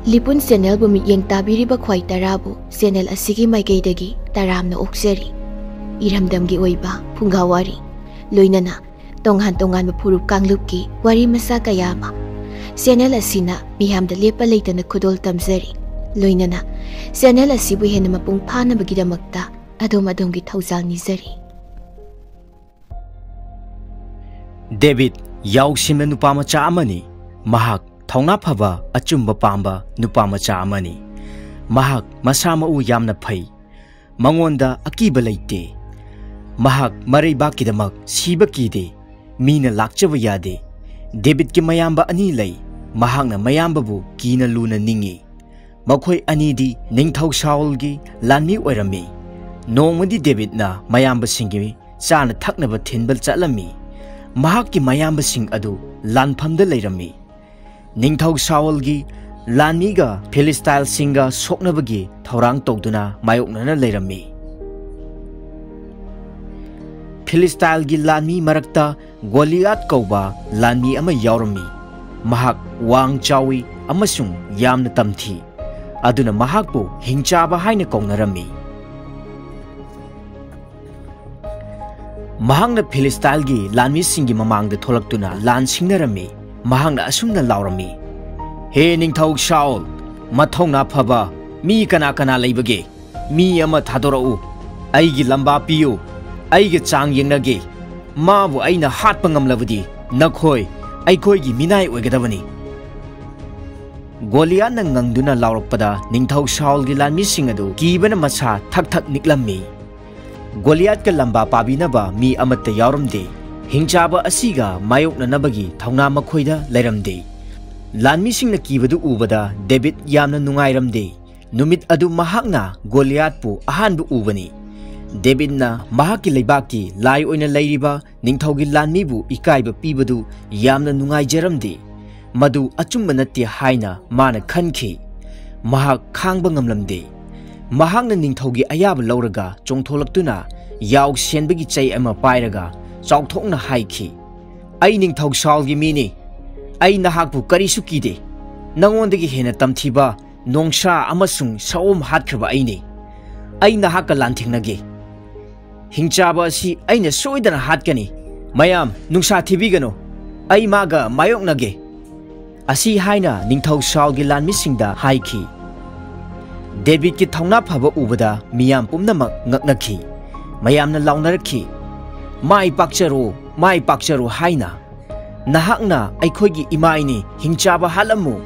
Lipun channel bu mityeng tabiriba khwai tarabu channel asigi maikeidagi taramna okjari. Iramdamgi oiba phungawari loinana tonghan furup kanglupki wari masa kayama channel asina mihamda lepa leitana khudol tamjari loinana channel asibu hena mapung phana bagidamakta adom-adomgi thaujal nijari. David yausina nupa macha amani mahak thongna phaba achumba pamba nupa macha amani mahak masama u yamna phai mangonda akiba leite mahak mareiba kidamak siba kide mina lakchaba yade. David ki mayamba ani lei mahakna mayamba bu kina luna ningi makhoi anidi ningthau Saul gi lanmi oirami nongmadi David na mayamba singi chana thaknaba thinbal chalami mahak ki mayamba sing adu lanphamda leirami ningthau Saul gi lanmi ga Philistine singa soknabagi thorang togduna mayoknana leirami. Philistine gi lanmi marakta Goliath kauba lanmi ama yaurami mahak wang chawi amasung yamna tamthi aduna mahakbu hingchaba haina kaunarami. Mahakna Philistine gi lanmi singi mamangda tholaktuna lan singnarami mahakna asumna laurami he ningthau Saul mathongna phaba mi kana leibage mi ama thadorau aigi lamba piyu aigi chang yengnage mabu aina hatpa ngamlabadi nakhoi aikhoi gi minai oigadabani. Goliath na ngangduna laurakpada ningthau Saul gi lanmi singadu kibana masa thak niklammi. Goliath ka lamba pabinaba mi amatta yauramde hingchaba asiga mayoknanabagi thongna makhoida leiramde. Lanmi singna kibadu ubada David yamna nungairamde numit adu mahakna Goliath pu ahanbu ubani. David na mahaki leibaki lai oina leiriba ningthaugi lanmi bu ikaiba pibadu yamna nungaijaramde madu achumba natte haina mana khanki mahak khangba ngamlamde. Mahakna ningthaugi ayaba lauraga chongtholaktuna yaw senbagi chai ama pairaga chawthokna haiki ai ningthau Saul gi mini ai nahakbu karisu kide nangondagi hena tamthiba nongsha amasung sawom hatkhaba aini ai nahaka lanthingnage hingchaba asi aina soidana hatkani mayam nungsa thibigano ai maga mayoknage asi haina ningthau Saul gi lanmi singda haiki. David ki thongna phaba ubada miyam pumnamak ngaknakhi mayamna launarki mai pakcharo haina nahakna aikhoigi imaini hingchaba halamu.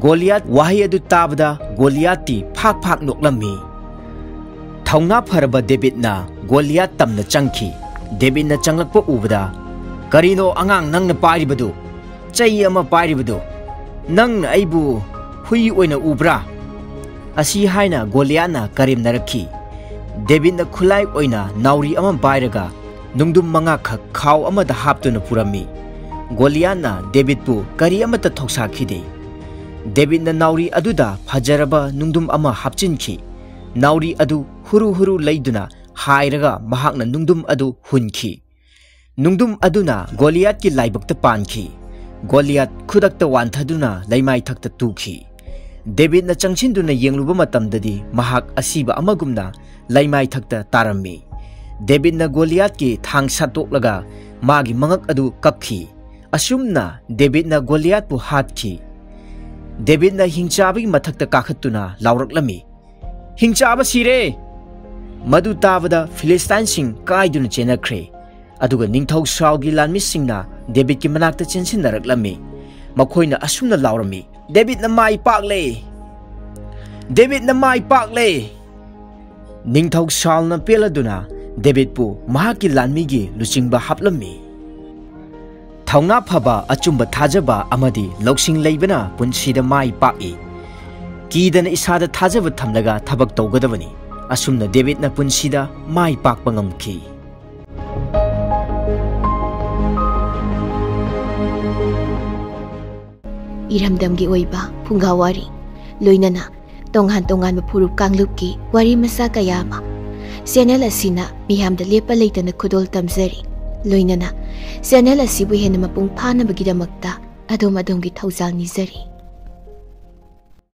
Goliath wahi adu tabada Goliath ti phak noklammi thongna pharaba David na Goliath tamna changki. David na changlakpa ubada karino angang nangna pairibadu chai ama pairibadu nang aibu hui oina ubra asi haina Goliath na karimnarakhi. David na khulai oina nauri ama bairaga nungdum manga khak khaw amada haptuna purami. Goliath na David pu kari amata thoksakhide. David na nauri aduda phajaraba nungdum ama hapchinki nauri adu huru leiduna hairaga mahakna nungdum adu hunki. Nungdum aduna Goliath ki laibakta panki. Goliath khudakta wanthaduna laimai thakta tukhi. David na changchinduna yengluba matamdadi mahak asiba amagumna laimai thakta tarammi. David na Goliath ki thang satoklaga magi mangak adu kapki asumna David na Goliath pu hatkhi. David na hingchabi mathakta kakhatuna lauraklami hingchaba sire madu tabada Philistine sing kaiduna chenakhre aduga ningthau Saul gi lanmi singna David ki manakta chensinaraklami makhoina asumna laurami David na mai pakle ningthau Saul na peladuna David pu mahaki lanmi gi luchingba haplammi. Thongna phaba achumba thajaba amadi loksing leibana punsida mai paki kidana isada thajaba thamlaga thabak tawgadabani asumna David na punsida mai pakpa ngamki. Iramdamgi oiba phungawari loinana tonghan furup kanglupki wari masa kayama channel asina mihamda lepa leitana khudol tamjari loinana channel asibu hena mapung phana bagidamakta adom-adomgi thaujal nijari.